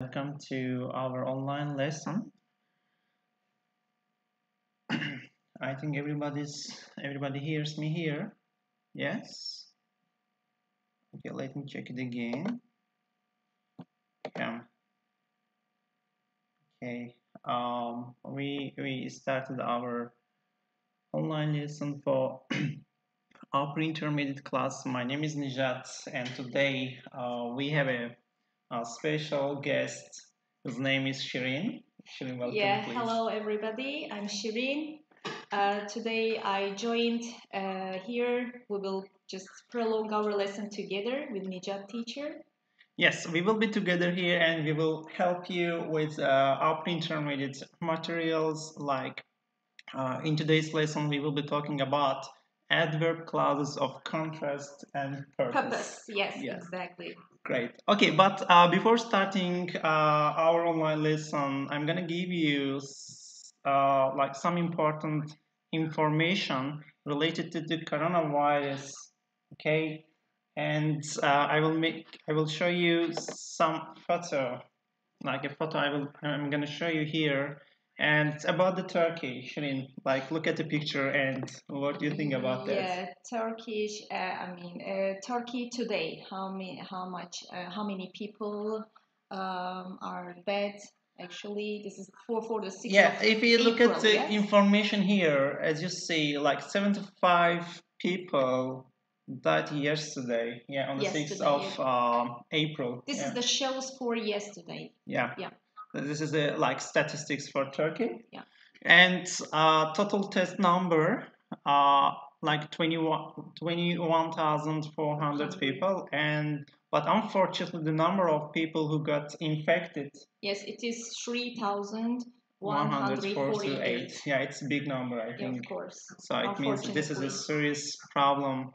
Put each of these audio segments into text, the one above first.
Welcome to our online lesson. I think everybody hears me here. Yes. Okay, let me check it again. Yeah. Okay. We started our online lesson for our pre-intermediate class. My name is Nijat, and today we have a special guest. His name is Shirin. Shirin, welcome, please. Hello everybody. I'm Shirin. Today I joined here. We will just prolong our lesson together with Nijat teacher. Yes, we will be together here and we will help you with our pre-intermediate materials. Like in today's lesson, we will be talking about adverb clauses of contrast and purpose. Yes, exactly. Great. Okay, but before starting our online lesson, I'm gonna give you like some important information related to the coronavirus. Okay, and I will show you some photo, like a photo I'm gonna show you here. And it's about the Turkey, Shirin. Like, look at the picture and what do you think about that? Yeah, Turkish. Turkey today. How many people are dead? Actually, this is for the 6th Yeah, of if you look April, at the yes? information here, as you see, like 75 people died yesterday. Yeah, on the 6th of April. This is the shows for yesterday. Yeah. This is the like statistics for Turkey. Yeah. And total test number, like 21,400 people, but unfortunately the number of people who got infected. Yes, it is 3,148. Yeah, it's a big number, I think. Yeah, of course. So it means this is a serious problem,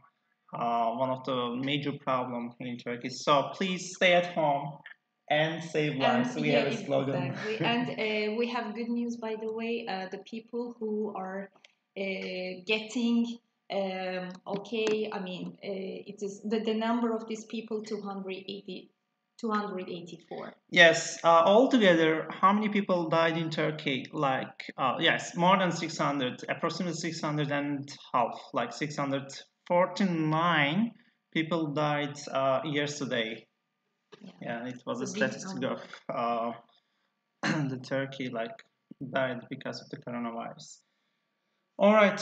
one of the major problems in Turkey. So please stay at home and save lives. We have a slogan. Exactly. And we have good news, by the way. The people who are getting okay, I mean, it is the number of these people 284. Yes, altogether, how many people died in Turkey? Like, yes, more than 600, approximately 600 and half, like 649 people died yesterday. Yeah, it was a statistic of the Turkey like died because of the coronavirus. All right.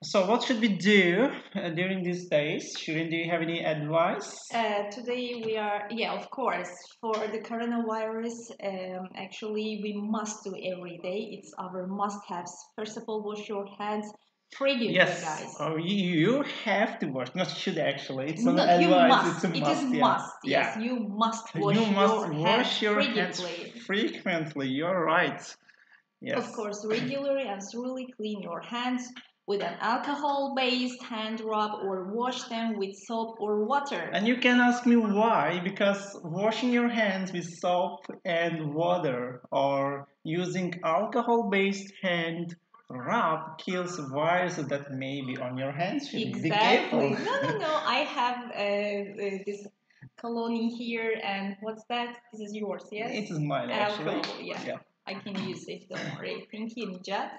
So what should we do during these days? Shirin, do you have any advice? Today we are, of course, for the coronavirus. Actually, we must do every day. It's our must-haves. First of all, wash your hands frequently, guys. Oh, you have to wash, not should actually. It's not you advice. must. It's a must. It is must. Yes, you must wash your hands frequently. You're right. Yes. Of course, regularly and thoroughly clean your hands with an alcohol-based hand rub or wash them with soap or water. And you can ask me why, because washing your hands with soap and water or using alcohol-based hand rub kills viruses that may be on your hands. Exactly. Be careful. No. I have this cologne here, and what's that? This is yours, yes? It is mine, actually. Alcohol, yeah. I can use it, don't worry. Thank you, Nijat.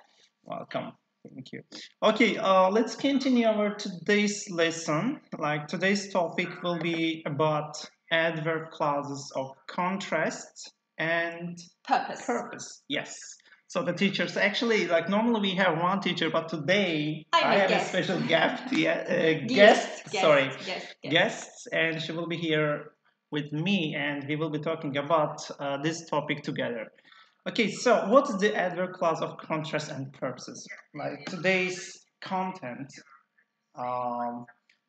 Welcome. Thank you. Okay, let's continue our today's lesson. Like today's topic will be about adverb clauses of contrast and purpose. Yes. So the teachers actually, like normally we have one teacher, but today I have a special guest, guest, and she will be here with me, and we will be talking about this topic together. Okay, so what is the adverb clause of contrast and purposes? Like today's content,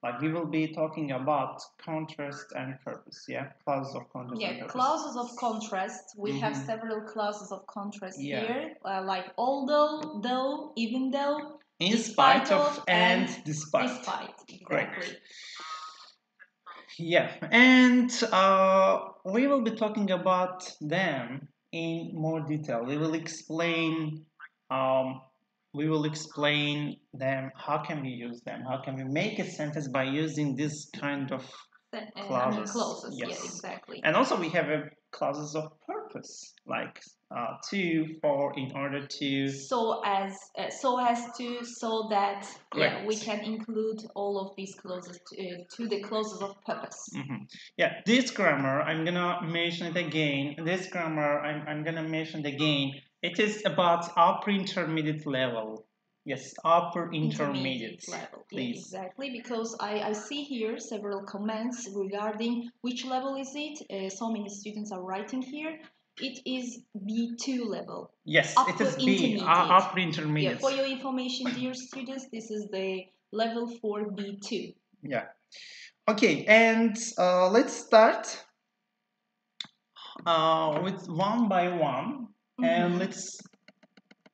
like we will be talking about contrast and purpose, clauses of contrast and purpose. Clauses of contrast. We have several clauses of contrast here, like although, though, even though, in spite of, and despite. Exactly. Great. Yeah, and we will be talking about them in more detail. We will explain them. How can we use them? How can we make a sentence by using this kind of Clauses. Yes. Yeah, exactly. And also we have clauses of purpose, like to, for, in order to. So as to, so that. Great. Yeah, we can include all of these clauses to the clauses of purpose. Yeah, this grammar, I'm gonna mention it again. This grammar, I'm gonna mention it again. It is about upper intermediate level. Yes, upper intermediate level. Please. Yeah, exactly, because I see here several comments regarding which level is it. So many students are writing here. It is B2 level. Yes, it is B, upper intermediate. Yeah, for your information, dear students, this is the level for B2. Yeah. Okay, and let's start with one by one, and let's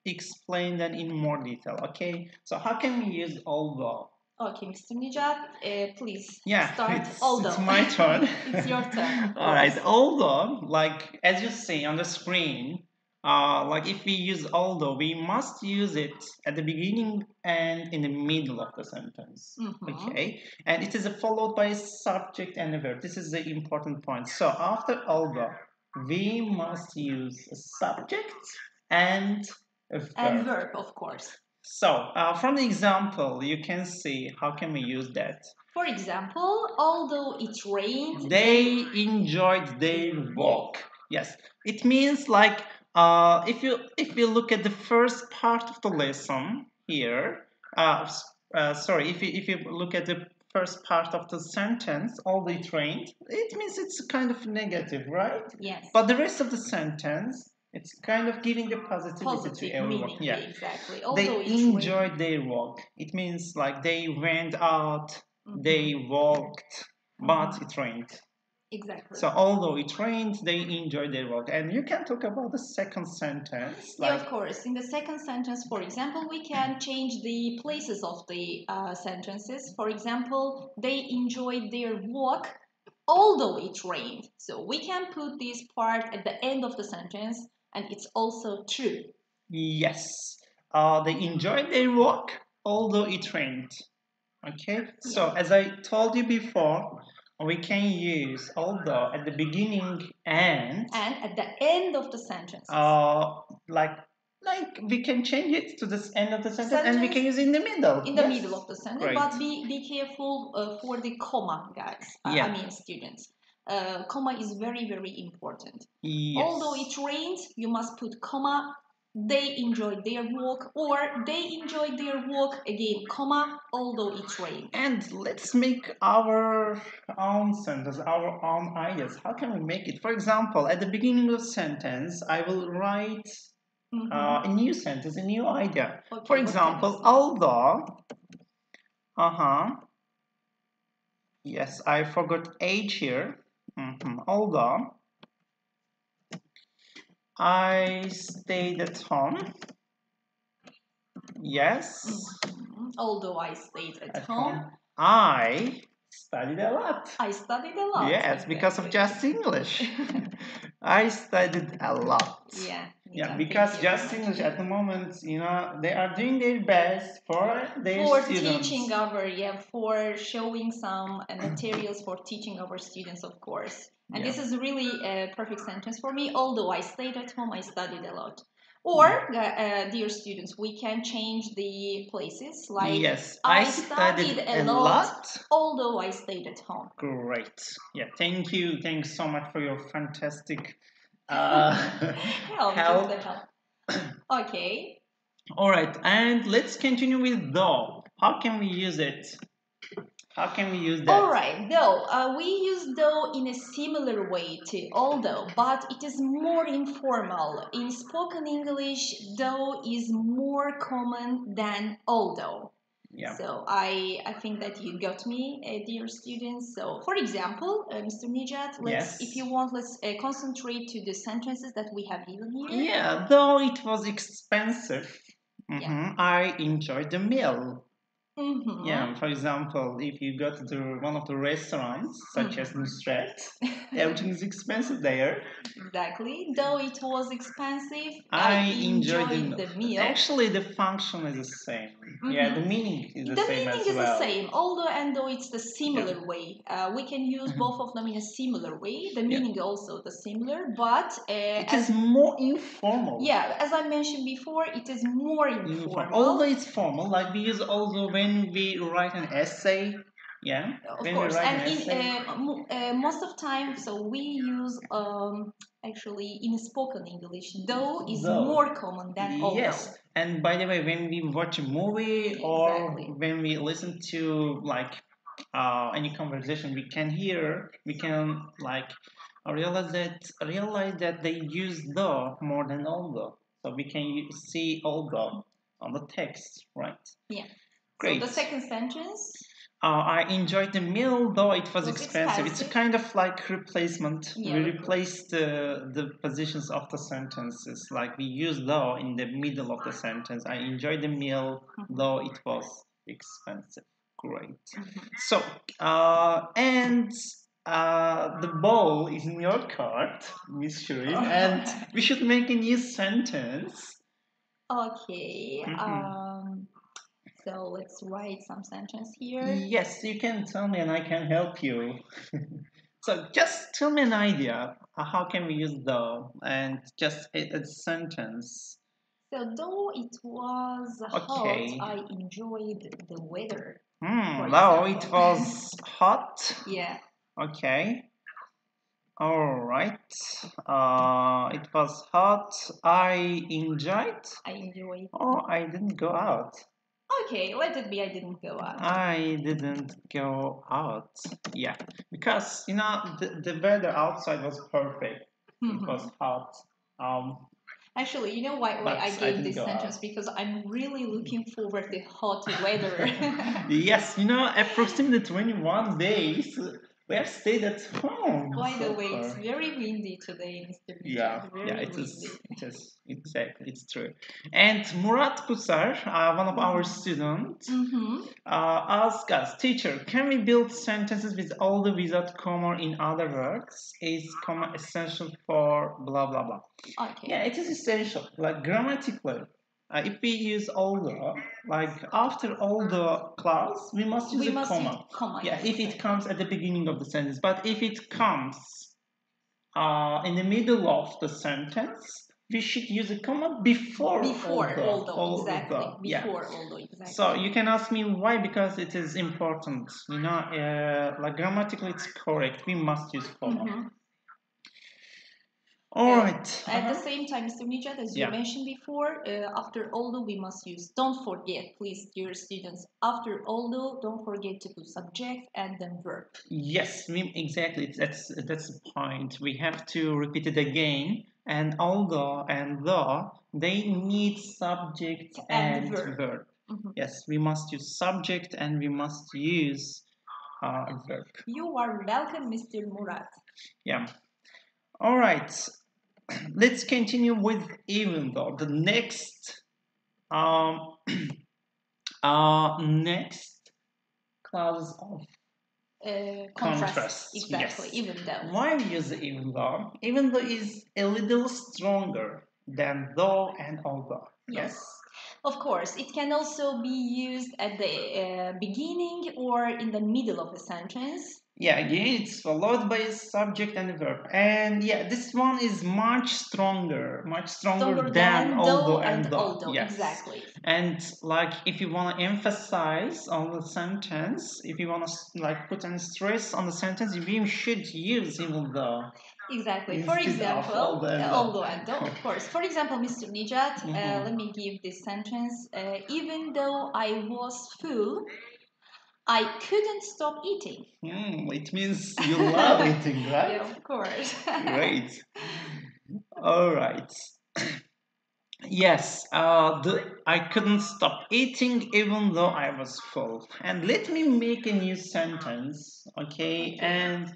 explain that in more detail. Okay, so how can we use although? Okay, Mr. Nijat, please start. Although. It's my turn. It's your turn. All right. Although, like as you see on the screen, like if we use although, we must use it at the beginning and in the middle of the sentence. Okay, and it is followed by a subject and a verb. This is the important point. So after although, we must use a subject and a verb. And verb, of course. So, from the example, you can see how can we use that. For example, although it rained, they enjoyed their walk. Yes, it means like if you look at the first part of the lesson here. Sorry, if you look at the first part of the sentence, although it rained, it means it's kind of negative, right? Yes. But the rest of the sentence, it's kind of giving the positivity to everyone. Meaning, yeah, exactly. Although they enjoyed their walk. It means like they went out, they walked, but it rained. Exactly. So although it rained, they enjoyed their walk. And you can talk about the second sentence. Yeah, of course. In the second sentence, for example, we can change the places of the sentences. For example, they enjoyed their walk although it rained. So we can put this part at the end of the sentence, and it's also true. Yes. They enjoyed their walk, although it rained. Okay? So, as I told you before, we can use although at the beginning and at the end of the sentence. Like we can change it to the end of the sentence and we can use it in the middle. In the middle of the sentence. Great. But be careful for the comma, guys. I mean, students. Comma is very, very important. Yes. Although it rained, you must put comma. They enjoyed their walk, or they enjoyed their walk again, comma, although it rained. And let's make our own sentence, our own ideas. How can we make it? For example, at the beginning of the sentence, I will write a new sentence, a new idea. Okay, for example, although, yes, I forgot age here. Although I stayed at home. Yes. Although I stayed at home. I studied a lot. I studied a lot. Yes, exactly. Because of Justenglish. I studied a lot. Yeah, because Justenglish at the moment, they are doing their best for their students. For showing some materials for teaching our students, of course. And this is really a perfect sentence for me. Although I stayed at home, I studied a lot. Or, dear students, we can change the places. Like, yes, I studied a lot, although I stayed at home. Great. Yeah, thank you. Thanks so much for your fantastic help. Okay. All right, and let's continue with though. How can we use it? How can we use that? All right, though. We use though in a similar way to although, but it is more informal. In spoken English, though is more common than although. Yeah. So I think that you got me, dear students. So, for example, Mr. Nijat, if you want, let's concentrate to the sentences that we have given here. Yeah, though it was expensive, I enjoyed the meal. Yeah, for example, if you go to one of the restaurants, such as Nusret, everything is expensive there. Exactly. Though it was expensive, I enjoyed the meal. Actually, the function is the same. Yeah, the meaning is the same as well. The meaning is the same, although and though it's the similar way. We can use both of them in a similar way. The meaning also the similar, but it is more informal. Yeah, as I mentioned before, it is more informal. Although it's formal, like we use also when we write an essay. Yeah, of course, and most of time, so we use actually in spoken English, though is more common than although. Yes, and by the way, when we watch a movie or when we listen to like any conversation, we can like realize that they use the more than although, so we can see although on the text, right? Yeah. Great. So the second sentence. I enjoyed the meal, though it was expensive. It's a kind of like replacement. Yeah, we replace the positions of the sentences. Like we use though in the middle of the sentence. I enjoyed the meal, though it was expensive. Great. So, and the ball is in your card, Miss Shirin, and we should make a new sentence. Okay. So let's write some sentence here. Yes, you can tell me and I can help you. So just tell me an idea. How can we use though and just a sentence? So though it was hot, I enjoyed the weather. Though it was hot. Yeah. Okay. All right. It was hot. I enjoyed. Oh, I didn't go out. Okay, let it be I didn't go out. I didn't go out. Yeah, because the weather outside was perfect. It was hot. Actually, you know why I gave this sentence? Because I'm really looking forward to hot weather. Yes, approximately 21 days. We have stayed at home. By the way, it's very windy today, Mr. Yeah, it is. Exactly, it's true. And Murat Kusar, one of our students, asked us, teacher, can we build sentences with all the without comma? In other words, is comma essential for blah blah blah? Okay. Yeah, it is essential. Like grammatically, if we use although, like after all the clause, we must use a comma. Yeah, if it comes at the beginning of the sentence. But if it comes in the middle of the sentence, we should use a comma before although. Exactly. Before although, exactly. So you can ask me why, because it is important. Like grammatically it's correct. We must use comma. All right. At the same time, Mr. Nijat, as you mentioned before, after although we must use, don't forget, please, dear students, after although, don't forget to put subject and then verb. Yes, exactly. That's the point. We have to repeat it again. And although and though, they need subject and verb. Yes, we must use subject and we must use verb. You are welcome, Mr. Murat. Yeah. All right. Let's continue with even though. The next next clause of contrast. Exactly. Yes. Even though. Why we use even though? Even though is a little stronger than though and although. Yes. Of course, it can also be used at the beginning or in the middle of a sentence. Yeah, again, it's followed by a subject and a verb. And yeah, this one is much stronger than although and though. Yes. Exactly. And like if you want to emphasize on the sentence, if you want to like put any stress on the sentence, we should use even though. Exactly. For example, although and though, of course. For example, Mr. Nijat, let me give this sentence. Even though I was full, I couldn't stop eating. It means you love eating, right? Yeah, of course. Great. All right. Yes, I couldn't stop eating even though I was full. And let me make a new sentence, okay? And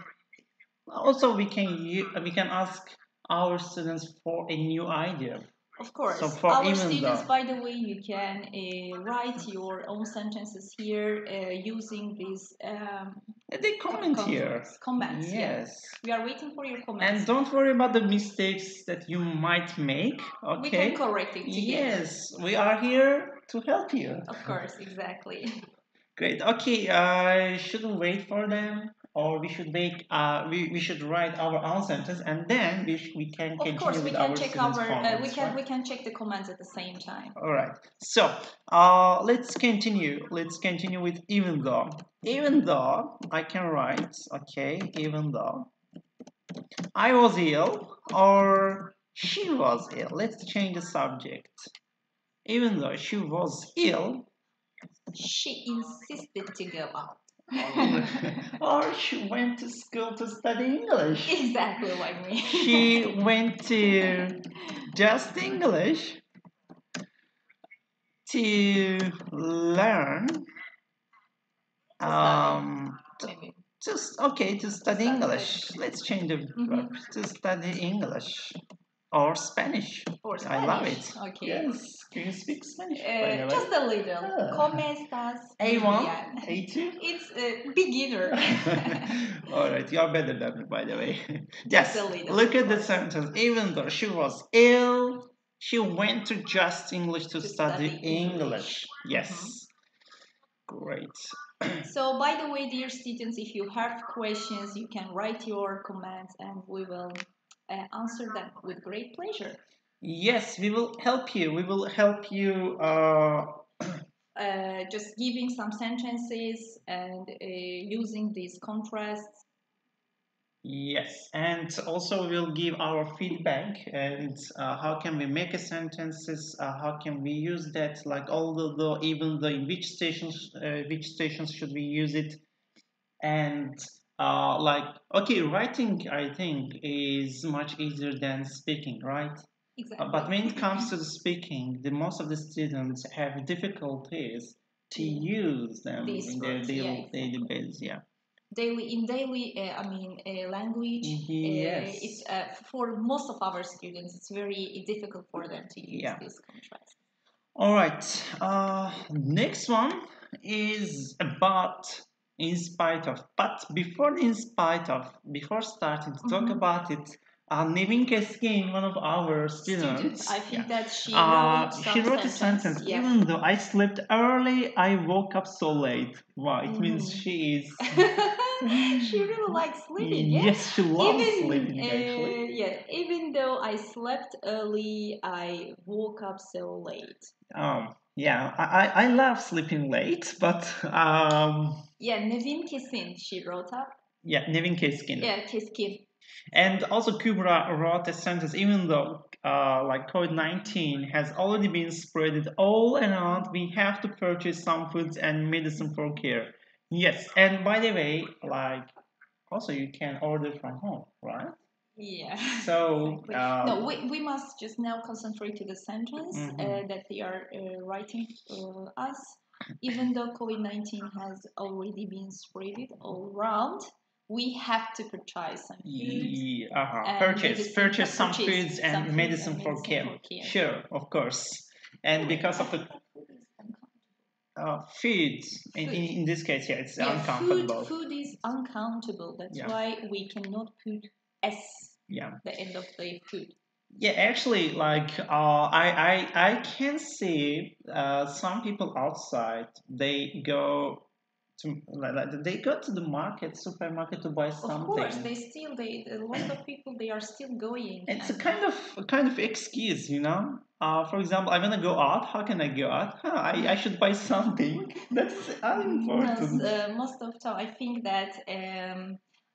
also we can ask our students for a new idea. Of course. So for our even students, though, by the way, you can write your own sentences here using these they comment here. Comments. Yes. Yeah. We are waiting for your comments. And don't worry about the mistakes that you might make. Okay. We can correct it together. Yes, we are here to help you. Of course, exactly. Great. Okay. I shouldn't wait for them, or we should make. We should write our own sentence, and then we can continue of course, we with can our check students' our. comments. We can check the comments at the same time. All right. So let's continue. Let's continue with even though. Even though I can write. Okay. Even though I was ill or she was ill. Let's change the subject. Even though she was ill, she insisted to go out. or she went to school to study English. Exactly like me. She went to Justenglish to learn. To study English. Let's change the verb to study English. Or Spanish. I love it. Okay. Yes. Can you speak Spanish? Just a little. ¿Cómo estás? A1? A2? It's a beginner. Alright, you're better than me, by the way. Just Yes. a little. Look at the sentence. Even though she was ill, she went to Justenglish to study English. Yes. Great. So, by the way, dear students, if you have questions, you can write your comments and we will answer them with great pleasure. Yes, we will help you. We will help you just giving some sentences and using these contrasts. Yes, and also we'll give our feedback and how can we make a sentences, how can we use that, like even though in which stations should we use it, and writing I think is much easier than speaking, right? Exactly. But when it comes to the speaking, most of the students have difficulties to use them in their daily basis. Yeah. Daily language. Yes. It's for most of our students, it's very difficult for them to use this contrast. All right. Next one is about in spite of. But before starting to talk about it, Nevin Keskin, one of our students, I think that she wrote a sentence. Yeah. Even though I slept early, I woke up so late. Wow, it means she is. She really likes sleeping. Yes, she loves sleeping. Actually. Even though I slept early, I woke up so late. Yeah, I love sleeping late, but Nevin Keskin, she wrote up. Yeah, Nevin Keskin. Yeah, Keskin. And also Kubra wrote a sentence, even though COVID-19 has already been spread all around, we have to purchase some foods and medicine for care. Yes, and by the way, also you can order from home, right? Yeah. So no, we must just now concentrate to the sentence that they are writing us. Even though COVID-19 has already been spread all around, we have to purchase some food. Purchase some foods and medicine for care. Sure, of course. And because of the food, in this case, it's uncountable. Food is uncountable. That's why we cannot put S the end of the food. Yeah, actually, I can see some people outside. They go to the supermarket to buy something. Of course, a lot of people they are still going. It's a kind of excuse, you know. For example, I want to go out. How can I go out? I should buy something. That's important. Most of the time, I think that.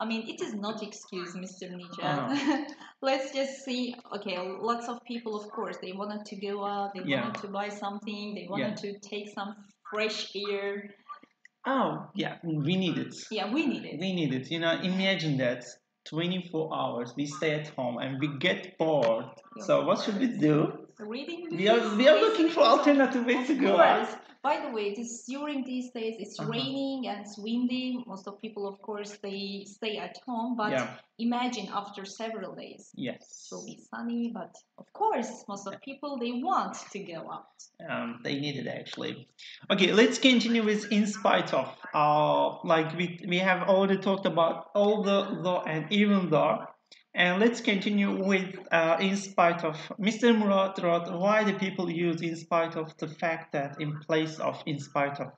It is not excuse, Mr. Nijan. Let's just see. Okay, lots of people, of course, they wanted to go out. They wanted to buy something. They wanted to take some fresh air. Oh, yeah, we need it. Yeah, we need it. We need it. You know, imagine that 24 hours we stay at home and we get bored. So what should we do? Reading. We are looking for alternative ways to go out. By the way, during these days it's raining and it's windy. Most of people, of course, they stay at home. But imagine after several days, yes, it will be sunny. But of course, most of people, they want to go out. They need it actually. Okay, let's continue with in spite of. Like we have already talked about although, though, and even though. And let's continue with in spite of. Mr. Murat wrote, why do people use in spite of the fact that in place of in spite of?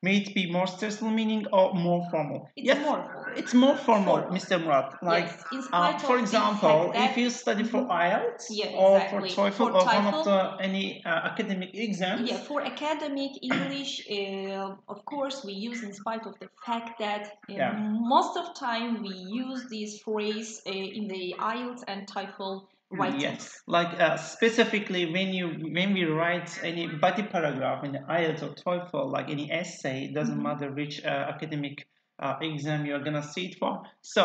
May it be more stressful meaning or more formal? It's more formal, Mr. Murat. Like, yes, in spite for of example, if you study for IELTS or for TOEFL or one of the any academic exams. Yeah, for academic English, of course, we use in spite of the fact that most of time we use this phrase in the IELTS and TOEFL writings. Yes, like specifically when we write any body paragraph in the IELTS or TOEFL, like any essay, it doesn't matter which academic exam you're gonna see it for. So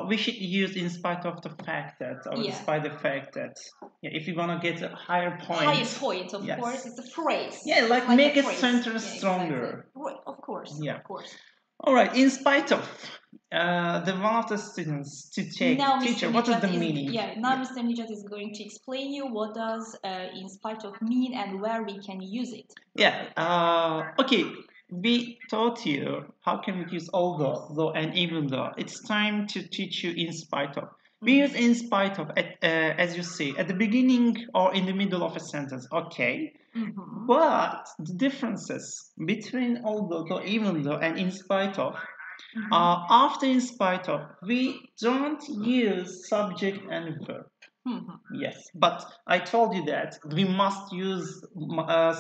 we should use in spite of the fact that, or despite the fact that, if you wanna get a higher point. Higher point, of course, it's a phrase. Yeah, like make a sentence stronger. Exactly. Of course. Yeah. Of course. All right, in spite of the one of the students to take now, teacher, what is the meaning? Now Mr. Nijat is going to explain you what does in spite of mean and where we can use it. Yeah, okay, we taught you how can we use although, though, and even though. It's time to teach you in spite of. We use in spite of, as you say, at the beginning or in the middle of a sentence, okay? But the differences between although, though, even though, and in spite of, after in spite of, we don't use subject and verb. Yes, but I told you that we must use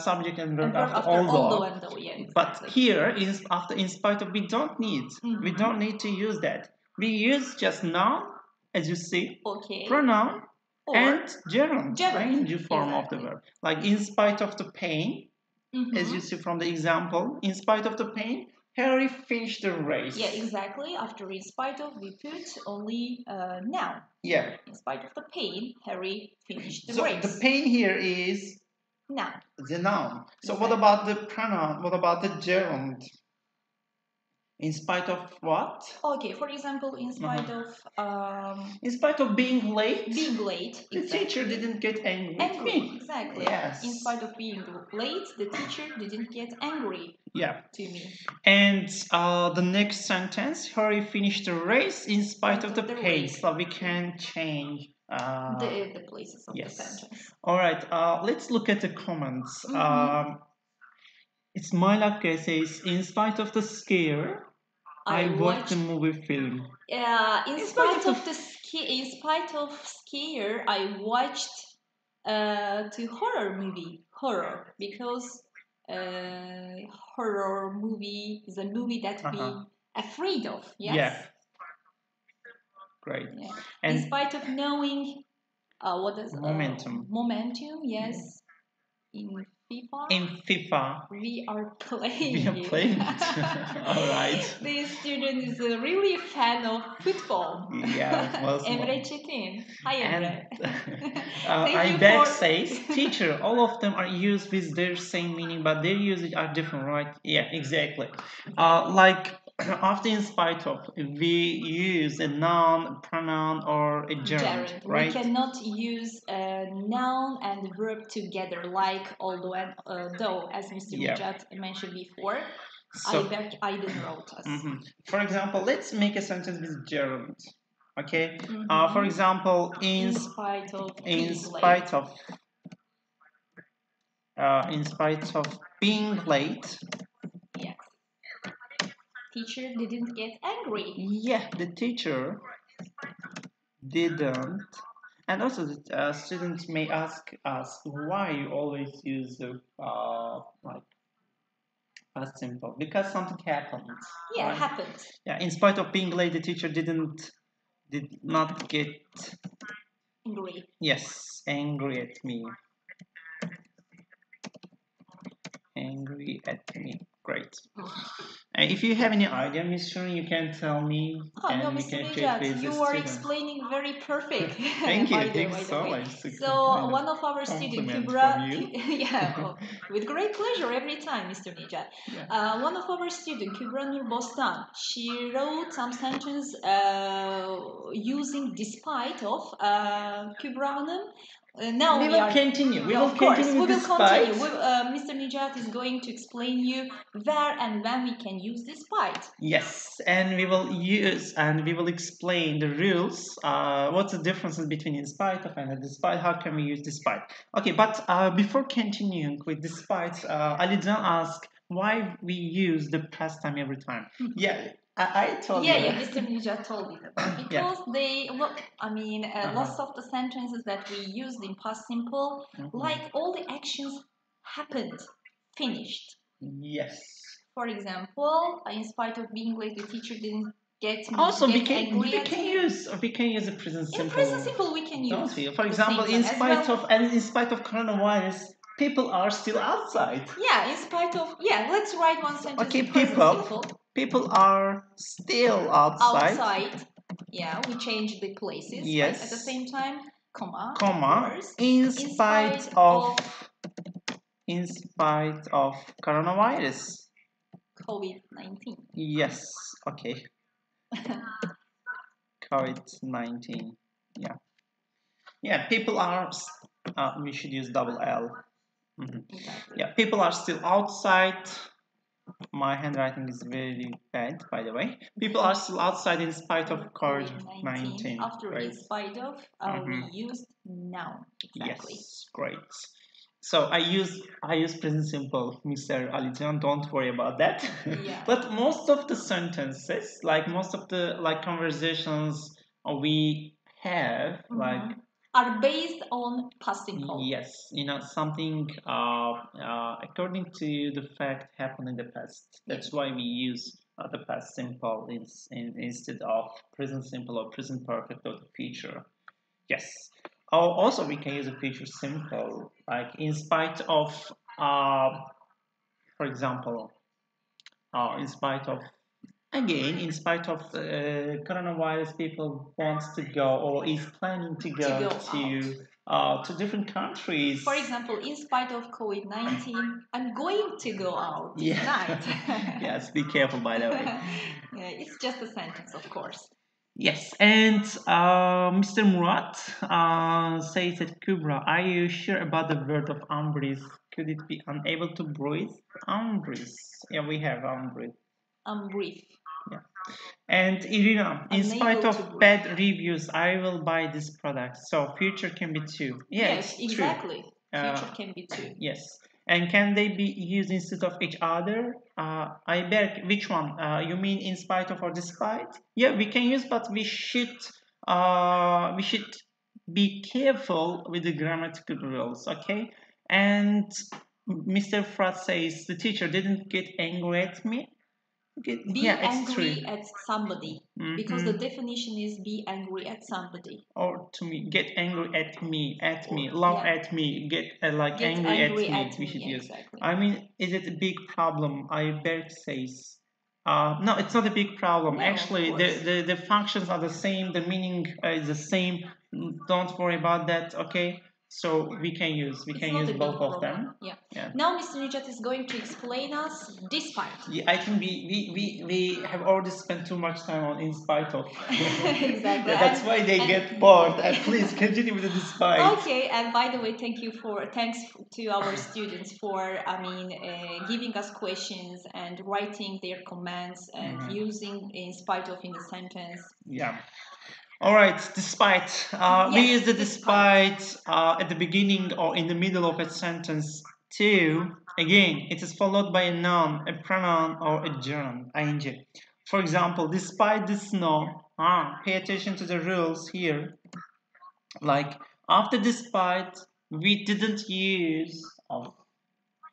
subject and verb after although and though. Yeah, exactly. But here, after in spite of, we don't need. We don't need to use that. We use just noun, as you see, pronoun, and gerund, range form of the verb. Like in spite of the pain, as you see from the example, in spite of the pain, Harry finished the race. Yeah, exactly. After in spite of, we put only noun. Yeah. In spite of the pain, Harry finished the race. So the pain here is noun. The noun. So what about the pronoun? What about the gerund? In spite of what? Okay, for example, in spite of being late. Being late. The teacher didn't get angry. Exactly. Yes. In spite of being late, the teacher didn't get angry. To me. And the next sentence, Harry finished the race in spite of the pain. Race. So we can change the places of the sentence. All right. Let's look at the comments. It's my luck says, in spite of the scare, I watched the movie film. In spite of scare, I watched the horror movie. Horror, because horror movie is a movie that we afraid of. Yes. Yeah. Great. Yeah. And in spite of knowing what is momentum. Momentum, yes. In FIFA, we are playing. All right. This student is a really fan of football. Yeah, Emre Çetin. Hi, Emre. Ayberk says, teacher, all of them are used with their same meaning, but their usage are different, right? Yeah, exactly. Like after in spite of, we use a noun, pronoun, or a gerund, right? We cannot use a noun and verb together, like although and though, as Mr. Mujat mentioned before. So, I didn't wrote us. For example, let's make a sentence with gerund. Okay. For example, in spite of being late. Yes. Teacher didn't get angry. Yeah, the teacher didn't. And also, the students may ask us why you always use like past simple, because something happened. Yeah, it happened. Yeah, in spite of being late, the teacher did not get angry. Yes, angry at me. Angry at me. Great. great. If you have any idea, Miss Shireen, you can tell me. Oh, no, Mr. Nejat, you are explaining very perfect. Thank you. Thank you so much. So one of our students, Kubra, yeah, with great pleasure every time, Mr. Nejat. Yeah. One of our students, Kubra Nur Bostan, she wrote some sentence using despite of Kubra Hanım. Now we will continue. We will continue. Mr. Nejat is going to explain you where and when we can use despite. Yes, and we will explain the rules. What's the differences between in spite of and despite? How can we use despite? Okay, but before continuing with despite, Alican asked why we use the past time every time. Yeah. I told you. Yeah, Mr. Nejat told you that. Because lots of the sentences that we used in past simple, like all the actions happened, finished. Yes. For example, in spite of being late, the teacher didn't get me. Also, we can use the present simple. In present simple, we can use. Don't we? For example, in spite of coronavirus, people are still outside. Yeah, in spite of let's write one sentence. Okay, people are still outside. Yeah, we change the places. Yes. At the same time, comma. In spite of coronavirus. COVID-19. Yes. Okay. COVID-19. Yeah. Yeah. People are. We should use double L. Exactly. Yeah. People are still outside. My handwriting is very bad, by the way. People are still outside in spite of COVID-19. After in spite of, we used now. Exactly. Yes, great. So I use present simple, Mr. Alican. Don't worry about that. Yeah. But most of the sentences, like most of the conversations we have, are based on past simple. Yes, something according to the fact happened in the past. That's why we use the past simple instead of present simple or present perfect or the future. Yes. Also, we can use a future simple, like in spite of, for example, in spite of coronavirus, people wants to go or is planning to go to different countries. For example, in spite of COVID-19, I'm going to go out tonight. Yes, be careful, by the way. It's just a sentence, of course. Yes, and Mr. Murat says that Kubra, are you sure about the word of unbreathe? Could it be unable to breathe? Unbreathe. Yeah, we have unbreathe. Unbreathe. Yeah. And Irina, in spite of bad reviews, I will buy this product. So future can be too. Yes, exactly. Future can be too. Yes. And can they be used instead of each other? Ayberk, which one? You mean in spite of or despite? Yeah, we can use, but we should be careful with the grammatical rules, okay? And Mr. Frat says the teacher didn't get angry at me. Be angry at somebody, because the definition is be angry at somebody. Or to me, get angry at me, laugh at me, get angry at me. We should use. Exactly. I mean, is it a big problem? Ayberk says. No, it's not a big problem. No, actually, the functions are the same. The meaning is the same. Don't worry about that. Okay. So we can use both of them. Yeah. Now Mr. Nejat is going to explain us despite. Yeah, I think we have already spent too much time on in spite of. Exactly. That's why they get bored. And please continue with the despite. Okay. And by the way, thanks to our students for giving us questions and writing their comments and using in spite of in the sentence. Yeah. All right, despite. We use the despite at the beginning or in the middle of a sentence too. Again, it is followed by a noun, a pronoun, or a gerund, ing. For example, despite the snow, pay attention to the rules here. Like, after despite, we didn't use... Of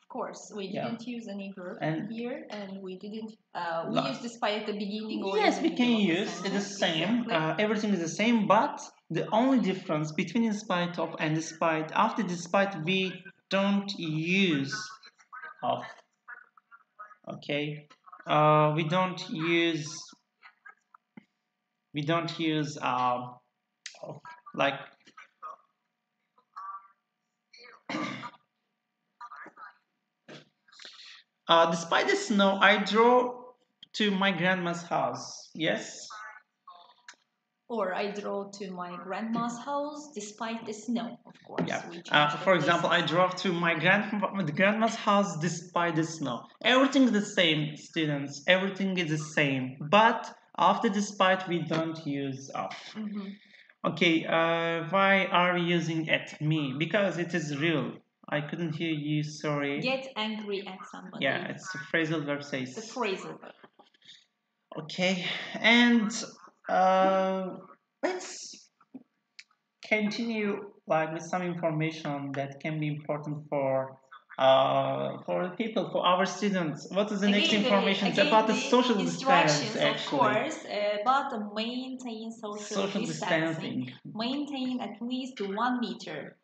course, we didn't use any verb here, and we didn't. We used despite at the beginning. Or yes, we can use it the same. Exactly. Everything is the same, but the only difference between in spite of and despite, after despite, we don't use of. Okay, we don't use like despite the snow, I drove to my grandma's house. Yes. Or I drove to my grandma's house despite the snow, of course. Yeah. For example, I drove to my grandma's house despite the snow. Everything is the same, students. Everything is the same. But after despite, we don't use of. Okay, why are we using at me? Because it is real. I couldn't hear you, sorry. Get angry at somebody. Yeah, it's a phrasal verb says. The phrasal verb. Okay, and let's continue like with some information that can be important for the people, for our students. What is the next information? It's about the social distance, actually. Of course, about the maintain social distancing. Maintain at least 1 meter.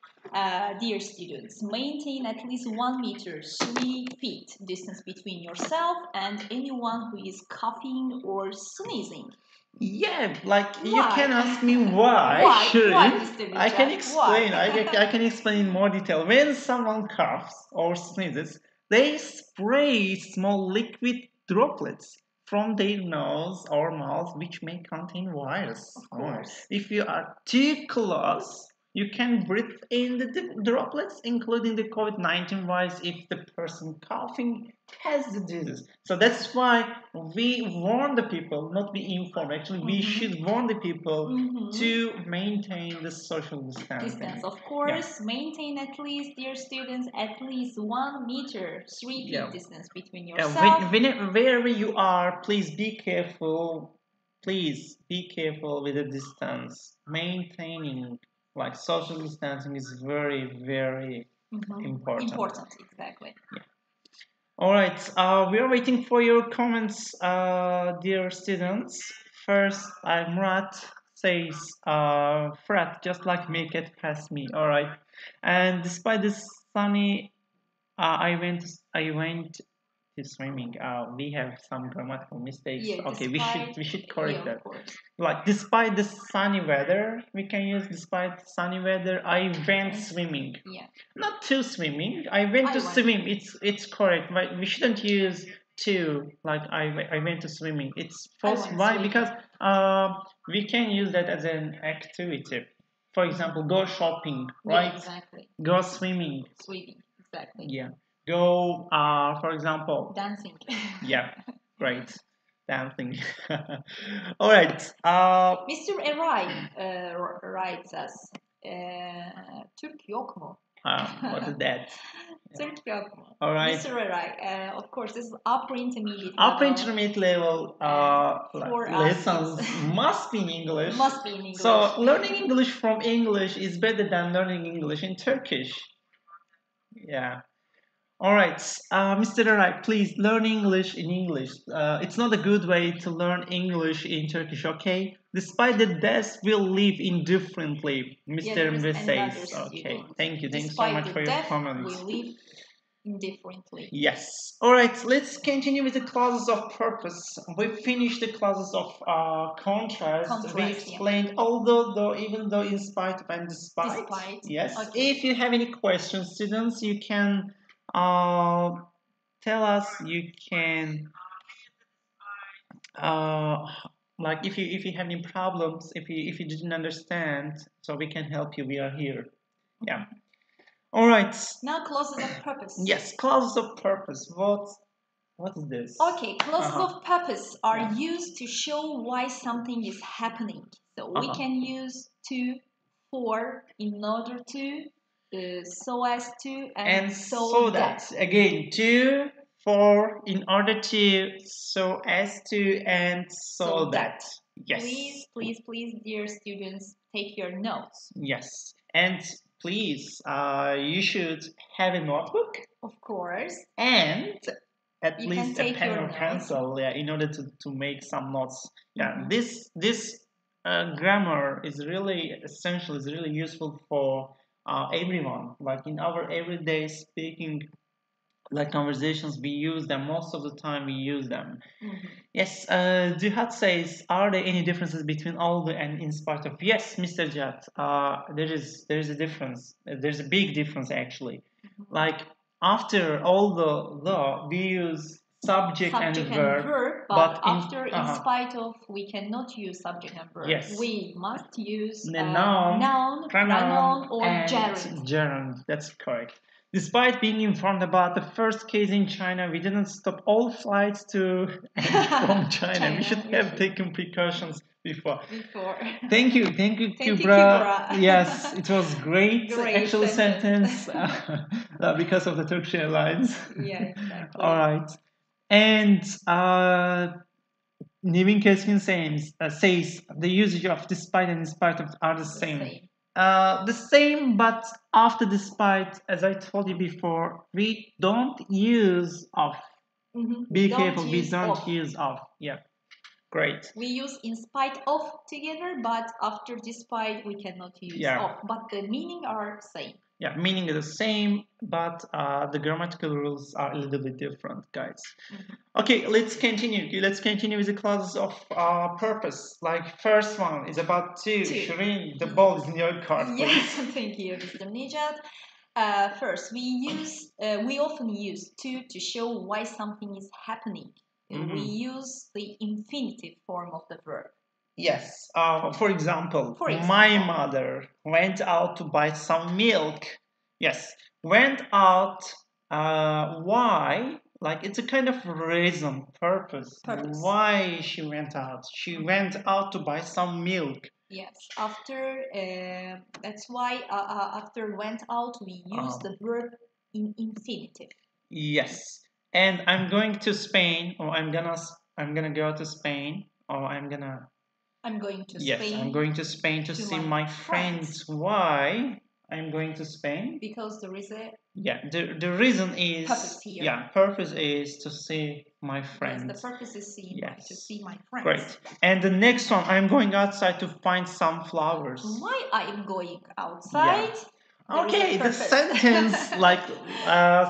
Dear students, maintain at least 1 meter, 3 feet distance between yourself and anyone who is coughing or sneezing. Yeah, like why? You can ask me why. Why, I can explain. I can explain in more detail. When someone coughs or sneezes, they spray small liquid droplets from their nose or mouth, which may contain virus. Of course. If you are too close, you can breathe in the droplets, including the COVID-19 virus, if the person coughing has the disease. So that's why we warn the people, not be informed. Actually, we should warn the people to maintain the social distancing. Of course, maintain at least, dear students, at least 1 meter, 3 feet distance between yourself. Wherever you are, please be careful. Please be careful with the distance. Maintaining like social distancing is very, very important. Important, exactly. Yeah. All right, we are waiting for your comments, dear students. First, Murat says, Frat, just like me, get past me. All right, and despite this sunny, I went to swimming. We have some grammatical mistakes. Yeah, okay, we should correct that. Like despite the sunny weather, we can use despite sunny weather. I went swimming. Yeah. Not to swimming. I went to swim. It's correct. But we shouldn't use to. Like I went to swimming. It's false. Why? Because we can use that as an activity. For example, go shopping, right? Yeah, exactly. Go swimming. Swimming, exactly. Yeah. Go, for example, dancing. Yeah, great, dancing. All right. Mr. Eray writes us. Türk yok mu? What is that? Türk yok mu? All right. Mr. Eray, of course, this is upper intermediate level. Upper intermediate level lessons must be in English. Must be in English. So learning English from English is better than learning English in Turkish. Yeah. All right, Mr. Eray, please learn English in English. It's not a good way to learn English in Turkish, okay? Despite the deaths, we'll live indifferently, Mr. Emre says. Okay, thank you so much for your comments. We live indifferently. Yes. All right, let's continue with the clauses of purpose. We finished the clauses of contrast. We explained even though, in spite of, and despite. Yes. Okay. If you have any questions, students, you can tell us. You can like if you have any problems, if you didn't understand, so we can help you. We are here. Yeah. All right. Now clauses of purpose. Yes, clauses of purpose. What is this? Okay, clauses of purpose are used to show why something is happening. So we can use to, for, in order to, so as to, and so that. Again, to, for, in order to, so as to, and so that. Yes. Please, dear students, take your notes. Yes. And please, you should have a notebook. Of course. And at least a pen or pencil, in order to make some notes. Yeah, this grammar is really essential. It's really useful for everyone. Like in our everyday speaking like conversations, we use them. Most of the time we use them. Mm-hmm. Yes, Cihat says, are there any differences between although and in spite of? Yes, Mr. Cihat, there is a difference. There's a big difference actually. Mm-hmm. Like after although we use subject and verb, but after in spite of we cannot use subject and verb. Yes. We must use the noun, pronoun or and gerund. Gerund, that's correct. Despite being informed about the first case in China, we didn't stop all flights to and from China. We should have taken precautions before. Thank you, Kubra. Yes, it was great actual sentence because of the Turkish Airlines. Yeah, exactly. All right. And Nevin Keskin says the usage of despite and in spite of are the same. The same, but after despite, as I told you before, we don't use of. Mm-hmm. Be careful, we don't use of. Yeah, great. We use in spite of together, but after despite we cannot use of. But the meaning are same. Yeah, meaning is the same, but the grammatical rules are a little bit different, guys. Mm-hmm. Okay, let's continue. Let's continue with the classes of purpose. Like first one is about to. Shireen, the ball is in your court. Yes, thank you, Mr. Nejat. First, we often use to show why something is happening. Mm-hmm. We use the infinitive form of the verb. Yes. For example, my mother went out to buy some milk. Yes. Went out. Why? Like it's a kind of reason, purpose. Why she went out? She went out to buy some milk. Yes. After that's why after went out we use the verb in infinitive. Yes. And I'm going to Spain, or I'm gonna go to Spain, or I'm going to Spain. Yes, I'm going to Spain to see my friends. Why I'm going to Spain? Because there is a the reason is purpose here. Yeah, purpose is to see my friends. Yes, the purpose is to see my friends. Great. And the next one, I'm going outside to find some flowers. Why I'm going outside? Yeah. Okay, the sentence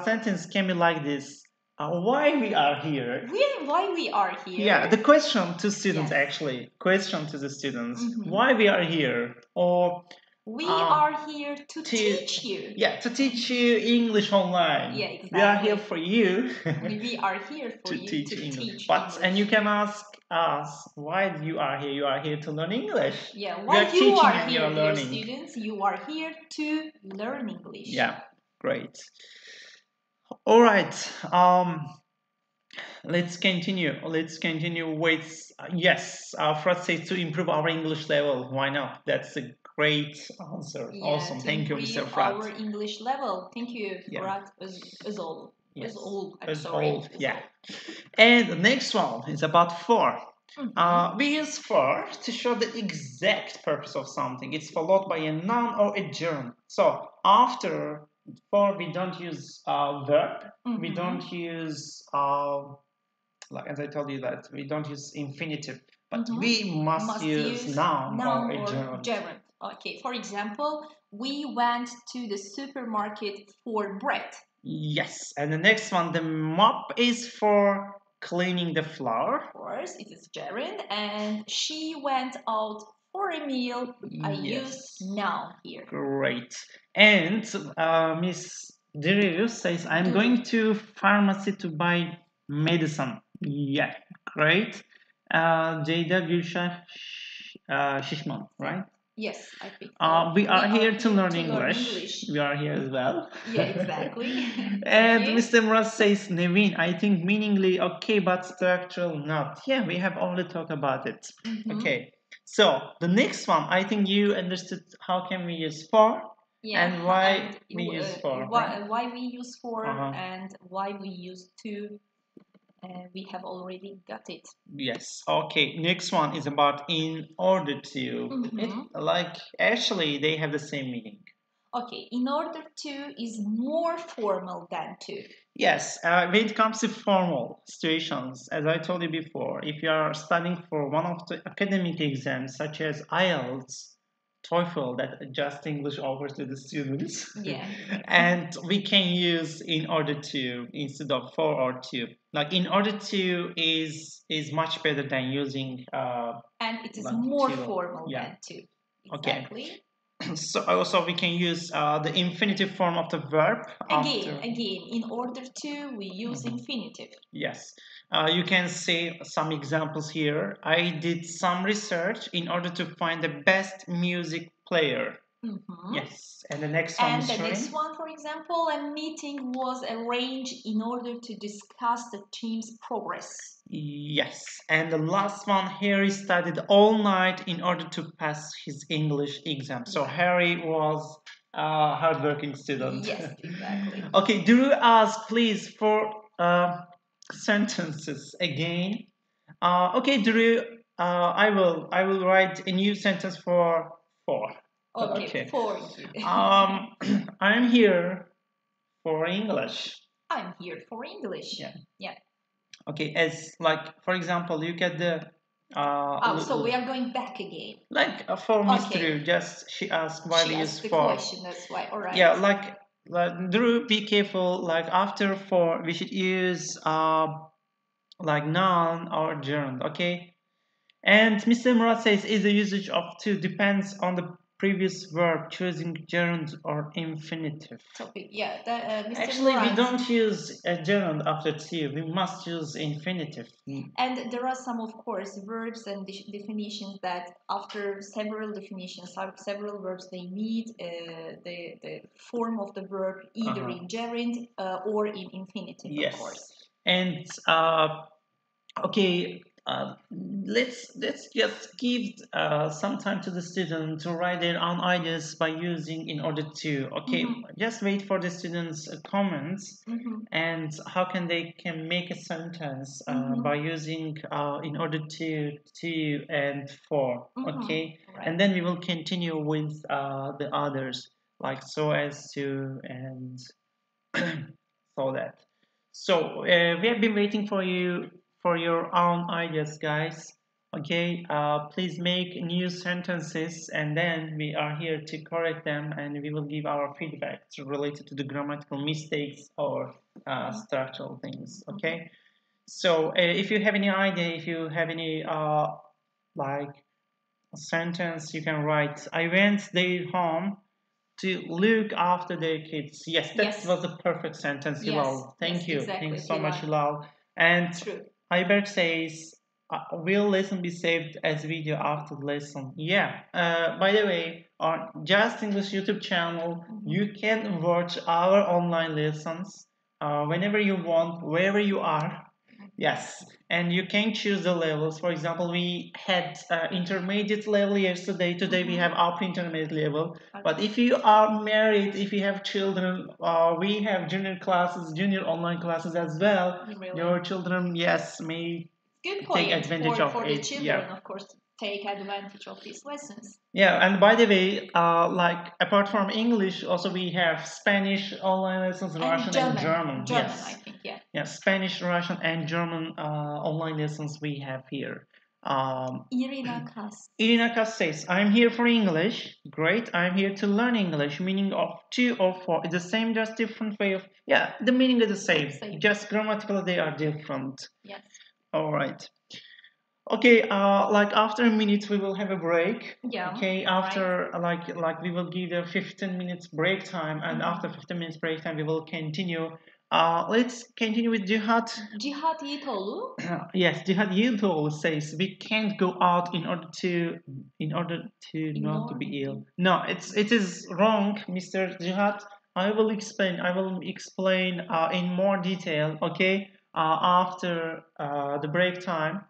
sentence can be like this. Why we are here? Why we are here? Yeah, the question to students actually. Question to the students. Mm-hmm. Why we are here? Or we are here to teach you. Yeah, to teach you English online. Yeah, exactly. We are here for you. We are here for you teach English. And you can ask us why you are here. You are here to learn English. Yeah, why you are here, dear students? You are here to learn English. Yeah, great. All right. Let's continue. with yes. Fred says to improve our English level. Why not? That's a great answer. Yeah, awesome. Thank you, Mr. Fred. Our English level. Thank you, Fred. As all. Yes. As all. Yeah. And the next one is about for. Mm-hmm. We use for to show the exact purpose of something. It's followed by a noun or a gerund. So after for, we don't use verb. Mm-hmm. We don't use like as I told you that we don't use infinitive, but mm-hmm. we must use noun or a gerund. Okay. For example, we went to the supermarket for bread. Yes. And the next one, the mop is for cleaning the floor. Of course, it is gerund. And she went out for a meal. I use noun here. Great. And Miss Dileriz says, I'm going to pharmacy to buy medicine. Yeah, great. Ceyda Gülşah Şişman, right? Yes, I think so. We are here to learn English. We are here as well. Yeah, exactly. And Mr. Murat says, Nevin, I think meaningly okay, but structural not. Yeah, we have already talked about it. Mm-hmm. Okay. So the next one, I think you understood how can we use for and why we use for. Why we use for and why we use to. We have already got it. Yes. Okay. Next one is about in order to. Mm-hmm. Actually, they have the same meaning. Okay. In order to is more formal than to. Yes. When it comes to formal situations, as I told you before, if you are studying for one of the academic exams, such as IELTS, TOEFL that Justenglish offers to the students. Yeah. And we can use in order to instead of for or to. Like in order to is much better than using and it is like more to. formal than to. Exactly. Okay. So also we can use the infinitive form of the verb. Again, in order to, we use infinitive. Yes. You can see some examples here. I did some research in order to find the best music player. Yes. And the next one is the next one, for example, a meeting was arranged in order to discuss the team's progress. Yes. And the last one, Harry studied all night in order to pass his English exam. So Harry was a hardworking student. Yes, exactly. Okay, Drew asked, please, for sentences again. Okay, Drew, I will write a new sentence for. Okay. For you. I'm here for English. I'm here for English. Yeah. Okay, as like for example, you get the. So we are going back again. Like for Miss Drew, just she asked why we use the for. Question, that's why. All right. Yeah, like Drew, be careful. Like after for, we should use like noun or gerund. Okay. And Mr. Murat says, is the usage of to depends on the previous verb, choosing gerund or infinitive. Topic, yeah. Mr. Actually, Murat, we don't use a gerund after to. We must use infinitive. And there are some, of course, verbs and definitions that after several definitions, several verbs, they need the form of the verb either in gerund or in infinitive, yes. Of course. And okay. Let's just give some time to the student to write their own ideas by using in order to. Okay, just wait for the students' comments and how they can make a sentence by using in order to and for. Okay, and then we will continue with the others like so as to and so that. So we have been waiting for you. For your own ideas, guys. Okay, please make new sentences and then we are here to correct them and we will give our feedback related to the grammatical mistakes or structural things. Okay, so if you have any idea, if you have any like sentence, you can write, I went their home to look after their kids. Yes, that was a perfect sentence, Hilal. Thank you. Exactly, Thanks so much, Hilal. And Iberg says, will lesson be saved as video after the lesson? Yeah. By the way, on Justenglish YouTube channel, you can watch our online lessons whenever you want, wherever you are. Yes, and you can choose the levels. For example, we had intermediate level yesterday. Today we have upper intermediate level. But if you are married, if you have children, we have junior classes, junior online classes as well. Your children, yes, may take advantage of for it. The children, of course, take advantage of these lessons. Yeah, and by the way, like apart from English, also we have Spanish online lessons, and Russian and German. Yes, I think, yeah, Spanish, Russian, and German online lessons we have here. Irina Kas says, I'm here for English. Great, I'm here to learn English. Meaning of to or for is the same, just different way of, yeah, the meaning is the same. Just grammatically they are different. Yes. All right. Okay, like after a minute we will have a break. Yeah. Okay, after like we will give a 15 minutes break time, and after 15 minutes break time we will continue. Let's continue with Cihat. Cihat Yiğitoğlu. Yes, Cihat Yiğitoğlu says we can't go out in order to not to be ill. No, it is wrong, Mr. Cihat. I will explain in more detail. Okay, after the break time.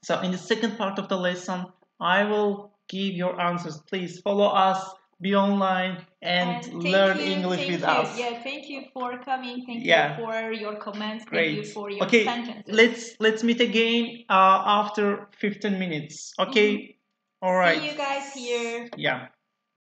So in the second part of the lesson, I will give your answers. Please follow us, be online, and learn English with us. Yeah, thank you for coming. Thank you for your comments. Great. Thank you for your sentences. Let's meet again after 15 minutes. Okay. All right. See you guys here. Yeah.